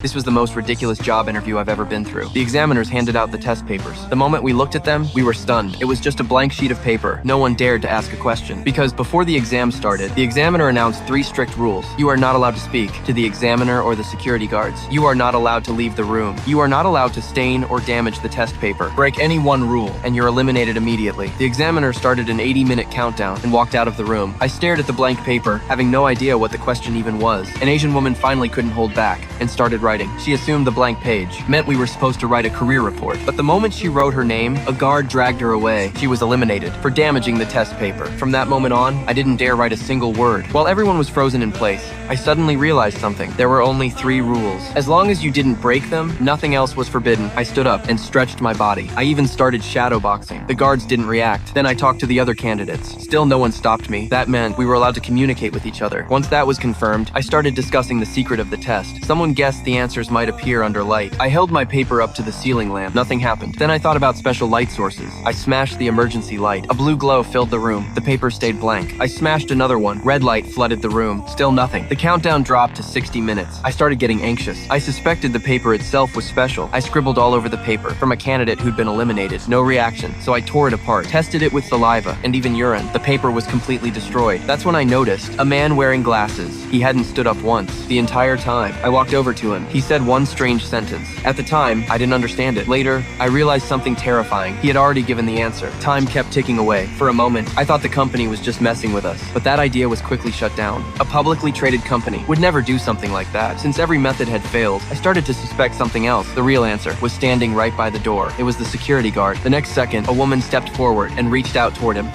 This was the most ridiculous job interview I've ever been through. The examiners handed out the test papers. The moment we looked at them, we were stunned. It was just a blank sheet of paper. No one dared to ask a question. Because before the exam started, the examiner announced 3 strict rules. You are not allowed to speak to the examiner or the security guards. You are not allowed to leave the room. You are not allowed to stain or damage the test paper. Break any one rule, and you're eliminated immediately. The examiner started an 80-minute countdown and walked out of the room. I stared at the blank paper, having no idea what the question even was. An Asian woman finally couldn't hold back and started writing. She assumed the blank page meant we were supposed to write a career report. But the moment she wrote her name, a guard dragged her away. She was eliminated for damaging the test paper. From that moment on, I didn't dare write a single word. While everyone was frozen in place, I suddenly realized something. There were only 3 rules. As long as you didn't break them, nothing else was forbidden. I stood up and stretched my body. I even started shadow boxing. The guards didn't react. Then I talked to the other candidates. Still no one stopped me. That meant we were allowed to communicate with each other. Once that was confirmed, I started discussing the secret of the test. Someone guessed the answers might appear under light. I held my paper up to the ceiling lamp. Nothing happened. Then I thought about special light sources. I smashed the emergency light. A blue glow filled the room. The paper stayed blank. I smashed another one. Red light flooded the room. Still nothing. The countdown dropped to 60 minutes. I started getting anxious. I suspected the paper itself was special. I scribbled all over the paper from a candidate who'd been eliminated. No reaction. So I tore it apart, tested it with saliva and even urine. The paper was completely destroyed. That's when I noticed a man wearing glasses. He hadn't stood up once the entire time. I walked over to him. He said one strange sentence. At the time, I didn't understand it. Later, I realized something terrifying. He had already given the answer. Time kept ticking away. For a moment, I thought the company was just messing with us. But that idea was quickly shut down. A publicly traded company would never do something like that. Since every method had failed, I started to suspect something else. The real answer was standing right by the door. It was the security guard. The next second, a woman stepped forward and reached out toward him.